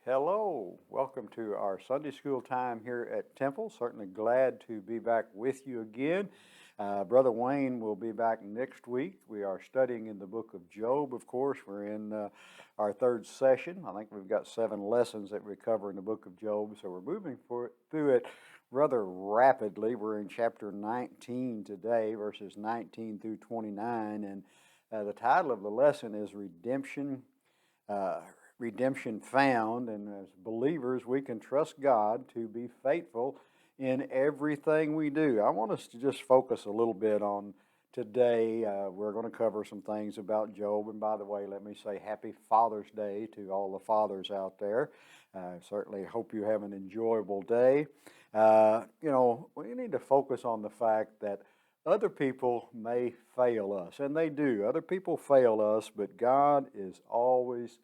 Hello, welcome to our Sunday school time here at Temple. Certainly glad to be back with you again. Brother Wayne will be back next week. We are studying in the book of Job, of course. We're in our third session. I think we've got 7 lessons that we cover in the book of Job, so we're moving through it rather rapidly. We're in chapter 19 today, verses 19 through 29, and the title of the lesson is Redemption. Redemption found, and as believers we can trust God to be faithful in everything we do. I want us to just focus a little bit on today. We're going to cover some things about Job, and by the way, let me say happy Father's Day to all the fathers out there. Certainly hope you have an enjoyable day. We need to focus on the fact that other people may fail us, and they do. Other people fail us, but God is always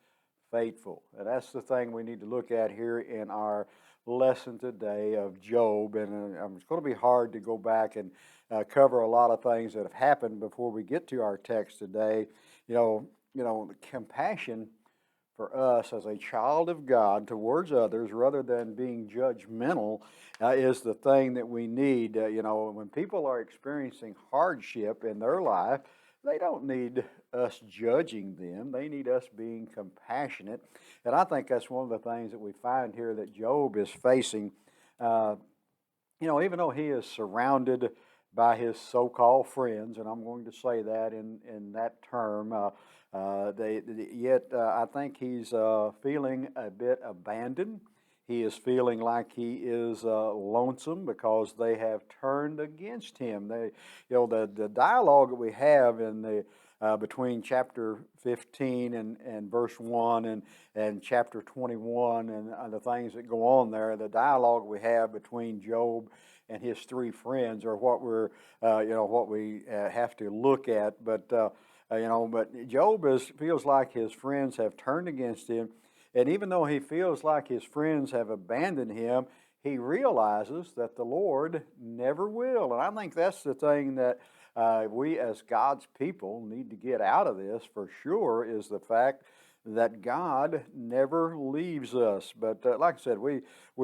faithful. And that's the thing we need to look at here in our lesson today of Job. And it's going to be hard to go back and cover a lot of things that have happened before we get to our text today. The compassion for us as a child of God towards others, rather than being judgmental, is the thing that we need. When people are experiencing hardship in their life, they don't need us judging them. They need us being compassionate. And I think that's one of the things that we find here that Job is facing. Even though he is surrounded by his so-called friends, and I'm going to say that in that term, yet I think he's feeling a bit abandoned. He is feeling like he is lonesome because they have turned against him. The dialogue that we have in the between chapter 15 and verse 1 and chapter 21 and the things that go on there, the dialogue we have between Job and his 3 friends are what we have to look at. But Job feels like his friends have turned against him. And even though he feels like his friends have abandoned him, he realizes that the Lord never will. And I think that's the thing that we as God's people need to get out of this for sure, is the fact that God never leaves us. But like I said, we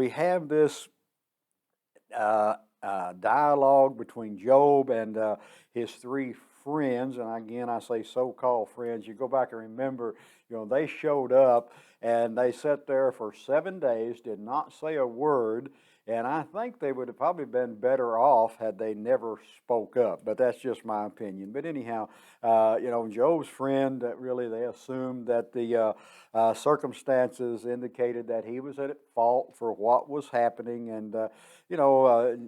have this dialogue between Job and his 3 friends, and again I say so-called friends. You go back and remember, they showed up and they sat there for 7 days, did not say a word, and I think they would have probably been better off had they never spoke up. But that's just my opinion. But anyhow, Job's friend, they assumed that the circumstances indicated that he was at fault for what was happening, and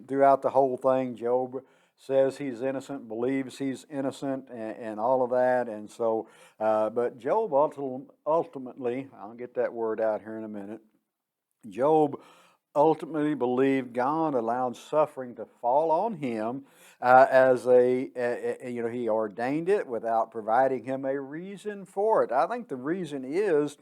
throughout the whole thing, Job says he's innocent, believes he's innocent, and all of that. And so, but Job ultimately, I'll get that word out here in a minute, Job ultimately believed God allowed suffering to fall on him he ordained it without providing him a reason for it. I think the reason is,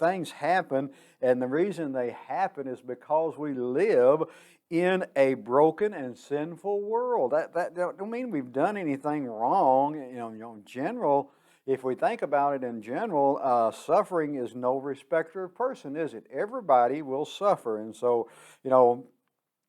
things happen, and the reason they happen is because we live in a broken and sinful world. That don't mean we've done anything wrong. In general, if we think about it in general, suffering is no respecter of person, is it? Everybody will suffer, and so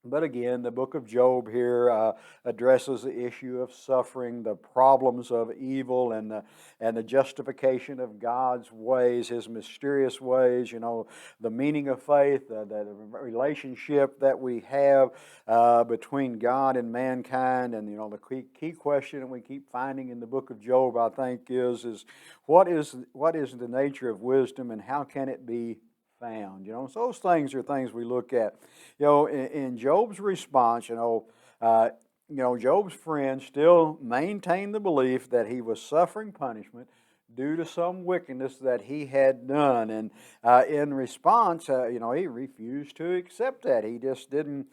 but again, the book of Job here addresses the issue of suffering, the problems of evil, and the justification of God's ways, His mysterious ways. The meaning of faith, the relationship that we have between God and mankind, and the key question that we keep finding in the book of Job, I think, is what is the nature of wisdom, and how can it be found? So those things are things we look at. In Job's response, Job's friends still maintained the belief that he was suffering punishment due to some wickedness that he had done, and in response, he refused to accept that. He just didn't.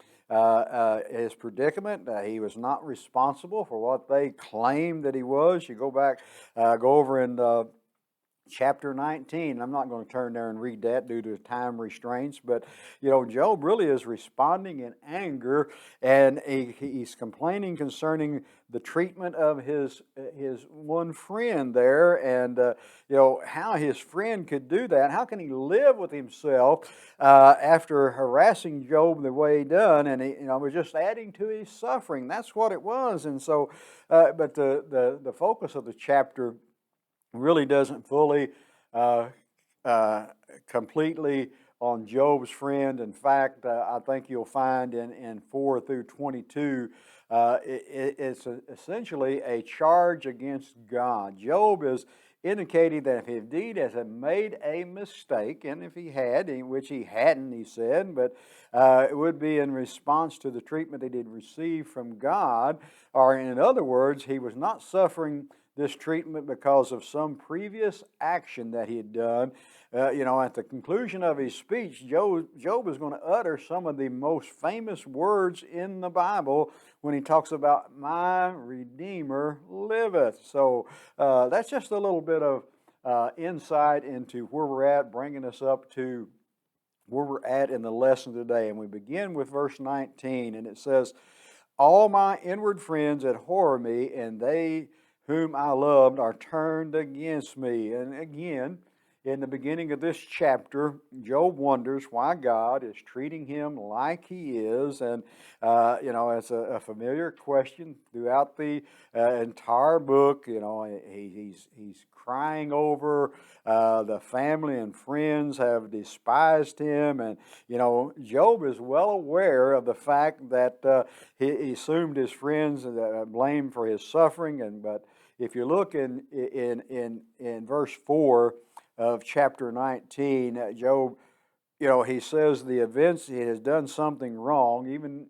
His predicament, he was not responsible for what they claimed that he was. You go over in chapter 19. I'm not going to turn there and read that due to time restraints, but Job really is responding in anger, and he's complaining concerning the treatment of his one friend there, and how his friend could do that. How can he live with himself after harassing Job the way he done, and he was just adding to his suffering. That's what it was. And so, but the focus of the chapter really doesn't fully completely on Job's friend. In fact, I think you'll find in 4 through 22, it's essentially a charge against God. Job is indicating that if he indeed has made a mistake, and if he had, which he hadn't, he said, but it would be in response to the treatment that he'd received from God, or in other words, he was not suffering this treatment because of some previous action that he had done. At the conclusion of his speech, Job is going to utter some of the most famous words in the Bible when he talks about "my Redeemer liveth." So that's just a little bit of insight into where we're at, bringing us up to where we're at in the lesson today. And we begin with verse 19, and it says, "All my inward friends abhor me, and they whom I loved are turned against me." And again, in the beginning of this chapter, Job wonders why God is treating him like he is. And, it's a familiar question throughout the entire book. He's crying over the family and friends have despised him. And, Job is well aware of the fact that he assumed his friends blamed for his suffering. But if you look in verse 4 of chapter 19, Job, he says the events, he has done something wrong, even,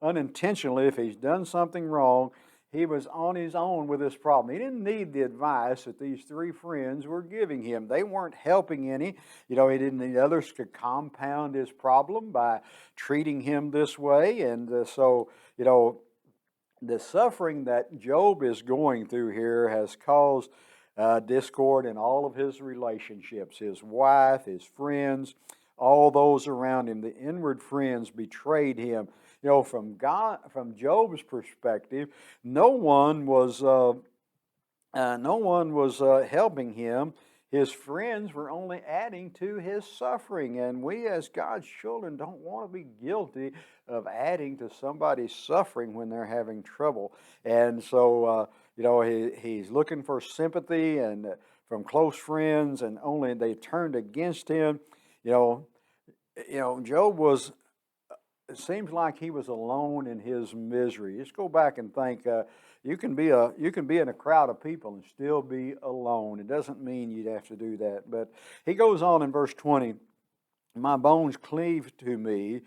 unintentionally. If he's done something wrong, he was on his own with this problem. He didn't need the advice that these three friends were giving him. They weren't helping any. He didn't need others to compound his problem by treating him this way. And so, the suffering that Job is going through here has caused discord in all of his relationships. His wife, his friends, all those around him. The inward friends betrayed him. From Job's perspective, no one was helping him. His friends were only adding to his suffering, and we as God's children don't want to be guilty of adding to somebody's suffering when they're having trouble. And so, he's looking for sympathy and from close friends, and only they turned against him. Job was. It seems like he was alone in his misery. Just go back and think. You can be in a crowd of people and still be alone. It doesn't mean you'd have to do that. But he goes on in verse 20. My bones cleave to me,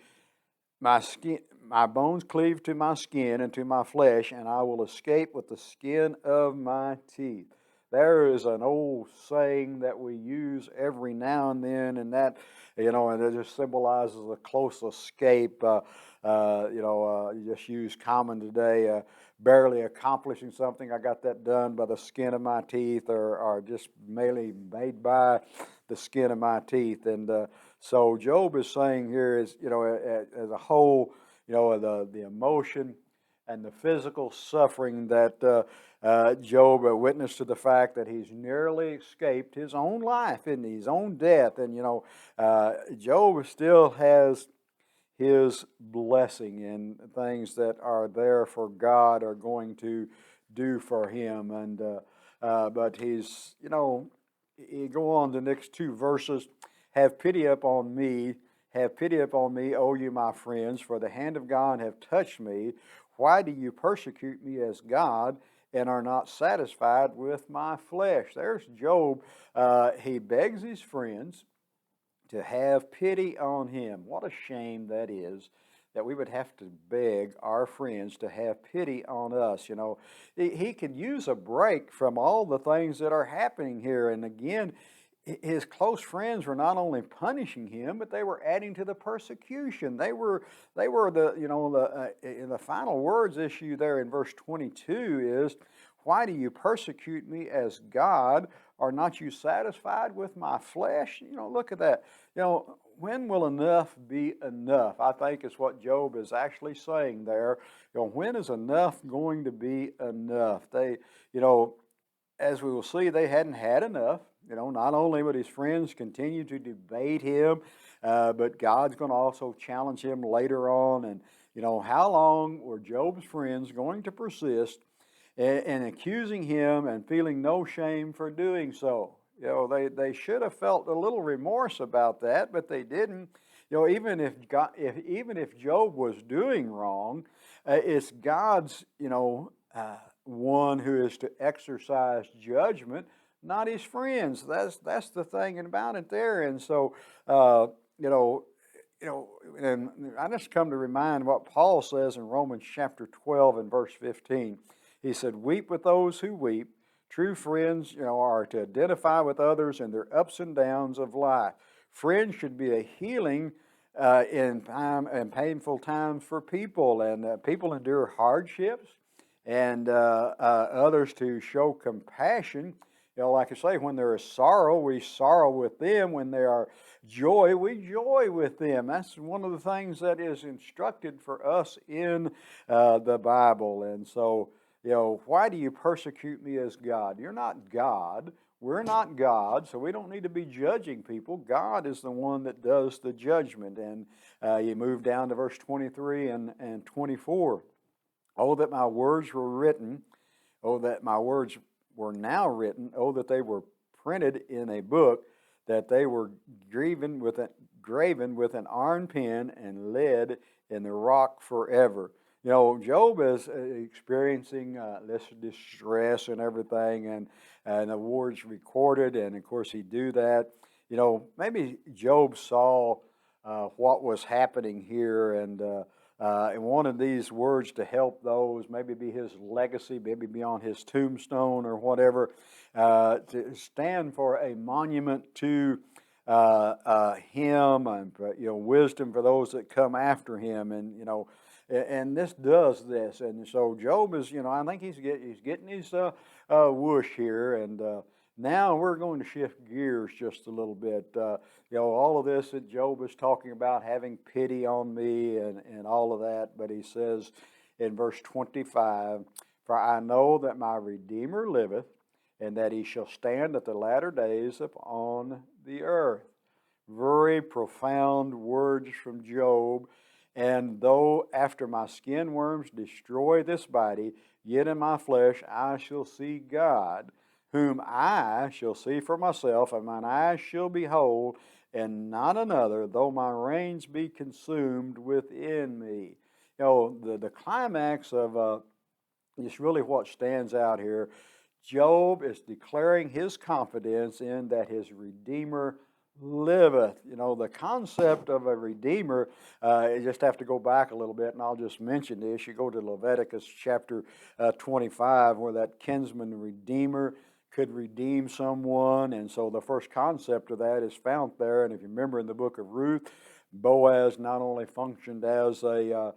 my bones cleave to my skin and to my flesh, and I will escape with the skin of my teeth. There is an old saying that we use every now and then, and that, and it just symbolizes a close escape. You just use common today, barely accomplishing something. I got that done by the skin of my teeth, or just merely made by the skin of my teeth. And so Job is saying here is, as a whole, the emotion and the physical suffering that Job witnessed to the fact that he's nearly escaped his own life and his own death. And, Job still has his blessing and things that are there for God are going to do for him. And but he's, you go on the next two verses. Have pity upon me, O you my friends, for the hand of God hath touched me. Why do you persecute me as God, and are not satisfied with my flesh? There's Job. He begs his friends to have pity on him. What a shame that is, that we would have to beg our friends to have pity on us. He could use a break from all the things that are happening here. And again, his close friends were not only punishing him, but they were adding to the persecution. They were the final words issue there in verse 22 is, why do you persecute me as God? Are not you satisfied with my flesh? Look at that. When will enough be enough? I think is what Job is actually saying there. When is enough going to be enough? As we will see, they hadn't had enough. Not only would his friends continue to debate him, but God's going to also challenge him later on. And, how long were Job's friends going to persist in accusing him and feeling no shame for doing so? They should have felt a little remorse about that, but they didn't. Even if Job was doing wrong, it's God's, one who is to exercise judgment, not his friends. That's the thing about it there. And so, and I just come to remind what Paul says in Romans chapter 12 and verse 15. He said, "Weep with those who weep." True friends, are to identify with others in their ups and downs of life. Friends should be a healing in time and painful times for people, and people endure hardships, and others to show compassion. Like I say, when there is sorrow, we sorrow with them. When there are joy, we joy with them. That's one of the things that is instructed for us in the Bible. And so, why do you persecute me as God? You're not God. We're not God, so we don't need to be judging people. God is the one that does the judgment. And you move down to verse 23 and 24. Oh, that my words were written. Oh, that my words were now written. Oh, that they were printed in a book, that they were graven with an iron pen and lead in the rock forever. Job is experiencing this distress and everything, and the words recorded, and of course he do that. Maybe Job saw what was happening here, and wanted these words to help those, maybe be his legacy, maybe be on his tombstone or whatever, to stand for a monument to him, and wisdom for those that come after him, and this does this. And so Job is, I think he's getting his whoosh here, and now we're going to shift gears just a little bit. All of this that Job is talking about, having pity on me and all of that, but he says in verse 25, "For I know that my Redeemer liveth, and that he shall stand at the latter days upon the earth." Very profound words from Job. "And though after my skin worms destroy this body, yet in my flesh I shall see God, whom I shall see for myself, and mine eyes shall behold, and not another, though my reins be consumed within me." The climax of it's really what stands out here. Job is declaring his confidence in that his Redeemer liveth. The concept of a Redeemer, you just have to go back a little bit, and I'll just mention this. You go to Leviticus chapter 25, where that kinsman Redeemer could redeem someone, and so the first concept of that is found there. And if you remember in the book of Ruth, Boaz not only functioned as both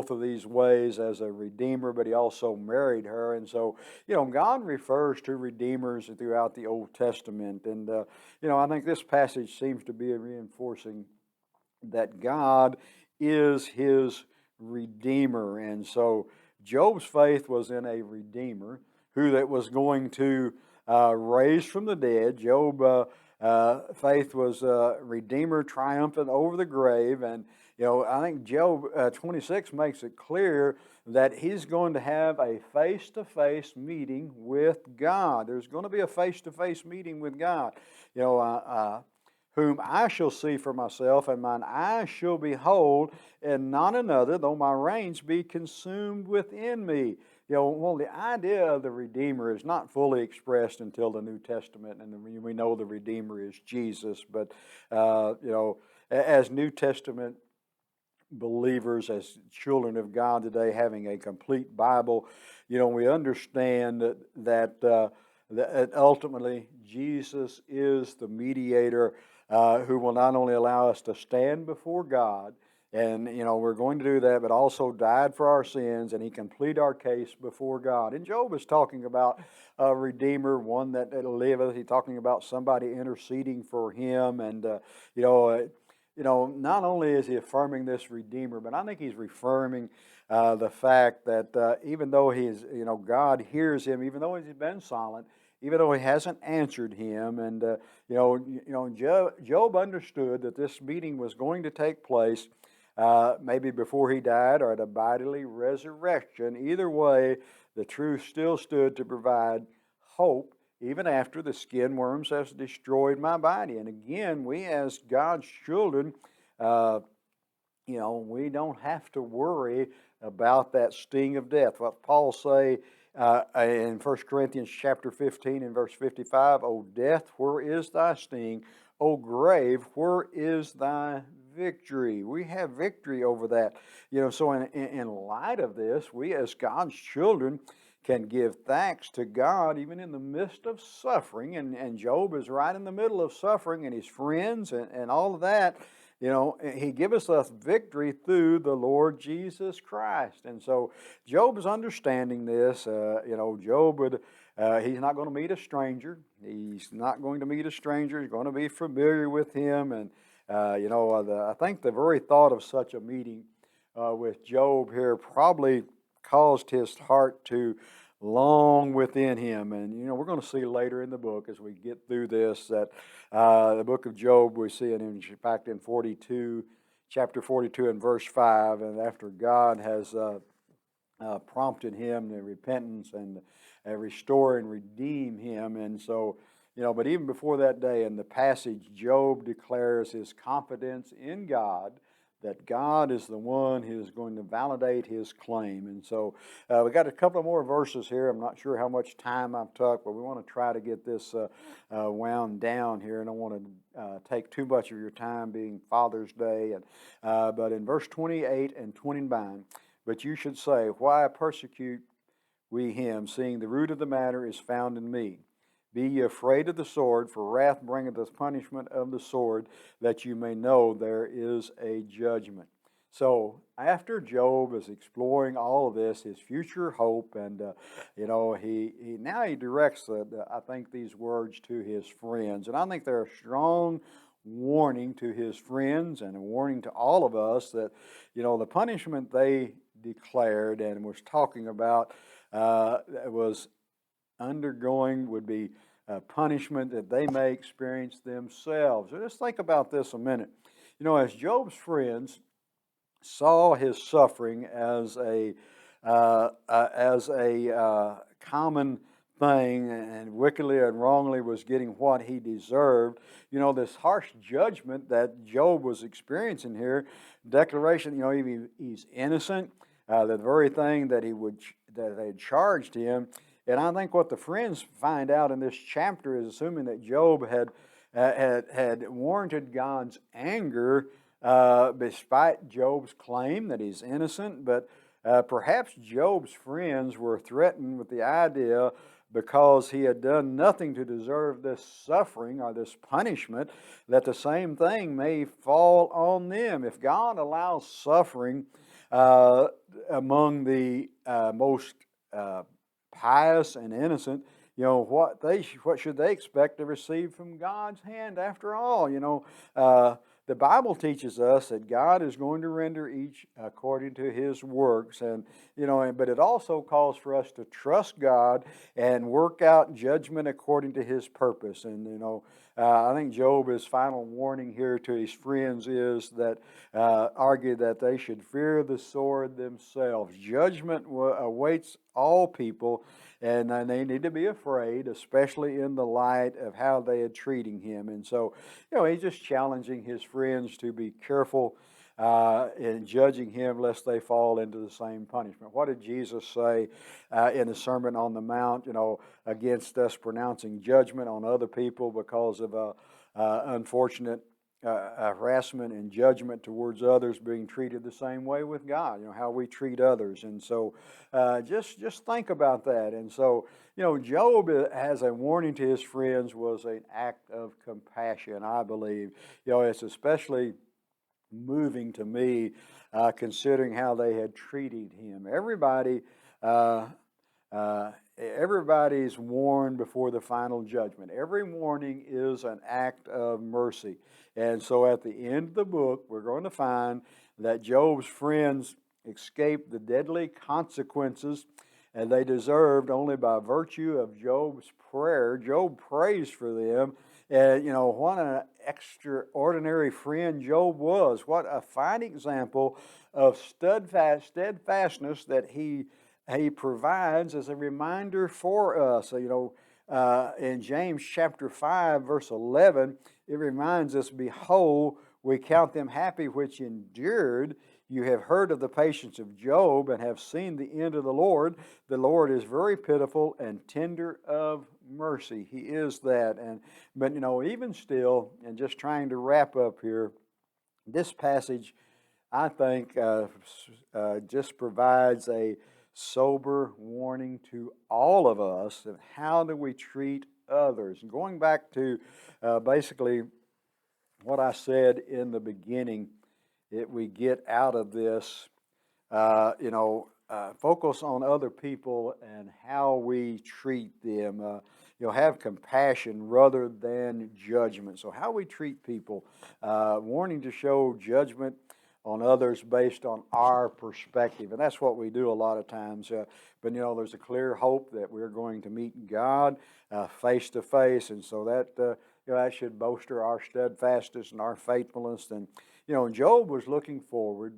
of these ways as a redeemer, but he also married her. And so, God refers to redeemers throughout the Old Testament. And, I think this passage seems to be reinforcing that God is his Redeemer. And so Job's faith was in a Redeemer who that was going to raise from the dead. Job faith was Redeemer triumphant over the grave. And I think Job 26 makes it clear that he's going to have a face-to-face meeting with God. There's going to be a face-to-face meeting with God. "Whom I shall see for myself, and mine eyes shall behold, and not another, though my reins be consumed within me." The idea of the Redeemer is not fully expressed until the New Testament, and we know the Redeemer is Jesus. But as New Testament believers, as children of God today, having a complete Bible, we understand that ultimately Jesus is the mediator who will not only allow us to stand before God And, we're going to do that, but also died for our sins, and he can plead our case before God. And Job is talking about a Redeemer, one that liveth. He's talking about somebody interceding for him. And, not only is he affirming this Redeemer, but I think he's reaffirming the fact that even though God hears him, even though he's been silent, even though he hasn't answered him, and Job understood that this meeting was going to take place maybe before he died or at a bodily resurrection. Either way, the truth still stood to provide hope even after the skin worms has destroyed my body. And again, we as God's children, we don't have to worry about that sting of death. What Paul say in 1 Corinthians chapter 15 and verse 55, O death, where is thy sting? O grave, where is thy victory? We have victory over that. So in light of this, we as God's children can give thanks to God even in the midst of suffering. And Job is right in the middle of suffering, and his friends and all of that. He giveth us victory through the Lord Jesus Christ. And so Job is understanding this. Job would, he's not going to meet a stranger. He's not going to meet a stranger. He's going to be familiar with him. And, I think the very thought of such a meeting with Job here probably caused his heart to long within him. And, we're going to see later in the book as we get through this that the book of Job, we see it in fact in chapter 42 and verse 5, and after God has prompted him to repentance and restore and redeem him. And so, but even before that day in the passage, Job declares his confidence in God, that God is the one who is going to validate his claim. And so we got a couple of more verses here. I'm not sure how much time I've took, but we want to try to get this wound down here. And I don't want to take too much of your time, being Father's Day. But in verse 28 and 29, but you should say, why persecute we him, seeing the root of the matter is found in me? Be ye afraid of the sword, for wrath bringeth the punishment of the sword, that you may know there is a judgment. So after Job is exploring all of this, his future hope, and he directs I think these words to his friends, and I think they're a strong warning to his friends and a warning to all of us that the punishment they declared and was talking about was undergoing would be punishment that they may experience themselves. So just think about this a minute. As Job's friends saw his suffering as a common thing, and wickedly and wrongly was getting what he deserved, this harsh judgment that Job was experiencing here, declaration, he's innocent, the very thing that they had charged him. And I think what the friends find out in this chapter is assuming that Job had warranted God's anger despite Job's claim that he's innocent. But perhaps Job's friends were threatened with the idea, because he had done nothing to deserve this suffering or this punishment, that the same thing may fall on them. If God allows suffering among the most pious and innocent, what should they expect to receive from God's hand? After all, the Bible teaches us that God is going to render each according to his works, and but it also calls for us to trust God and work out judgment according to his purpose. And I think Job's final warning here to his friends is that argue that they should fear the sword themselves. Judgment awaits all people, and they need to be afraid, especially in the light of how they are treating him. And so, he's just challenging his friends to be careful in judging him, lest they fall into the same punishment. What did Jesus say in the Sermon on the Mount, against us pronouncing judgment on other people because of unfortunate harassment and judgment towards others, being treated the same way with God, how we treat others. And so just think about that. And so, Job, as a warning to his friends, was an act of compassion, I believe. It's especially moving to me, considering how they had treated him. Everybody's warned before the final judgment. Every warning is an act of mercy. And so at the end of the book, we're going to find that Job's friends escaped the deadly consequences, and they deserved only by virtue of Job's prayer. Job prays for them. And, what an extraordinary friend Job was. What a fine example of steadfastness that he provides as a reminder for us. In James chapter 5, verse 11, it reminds us, "Behold, we count them happy which endured. You have heard of the patience of Job and have seen the end of the Lord. The Lord is very pitiful and tender of mercy." He is that. But even still, and just trying to wrap up here, this passage, I think, just provides a sober warning to all of us of how do we treat others. And going back to basically what I said in the beginning, we get out of this, focus on other people and how we treat them. Have compassion rather than judgment. So how we treat people, wanting to show judgment on others based on our perspective. And that's what we do a lot of times. But there's a clear hope that we're going to meet God face to face. And so that should bolster our steadfastness and our faithfulness. And, Job was looking forward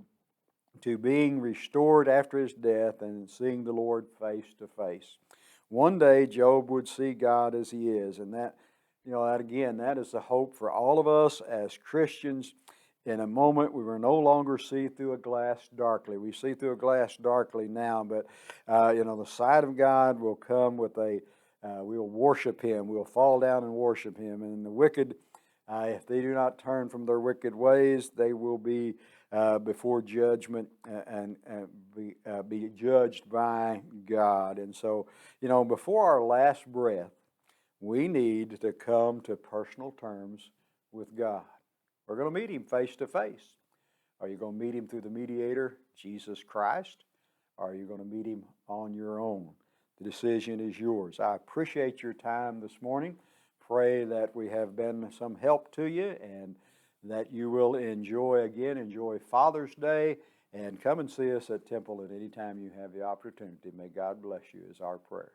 to being restored after his death and seeing the Lord face to face. One day, Job would see God as he is. And that is the hope for all of us as Christians. In a moment, we will no longer see through a glass darkly. We see through a glass darkly now, but the sight of God will come with we'll worship Him. We'll fall down and worship Him. And the wicked, if they do not turn from their wicked ways, they will be before judgment and be judged by God. And so, before our last breath, we need to come to personal terms with God. We're going to meet Him face to face. Are you going to meet Him through the mediator, Jesus Christ? Or are you going to meet Him on your own? The decision is yours. I appreciate your time this morning. Pray that we have been some help to you and that you will enjoy Father's Day, and come and see us at Temple at any time you have the opportunity. May God bless you is our prayer.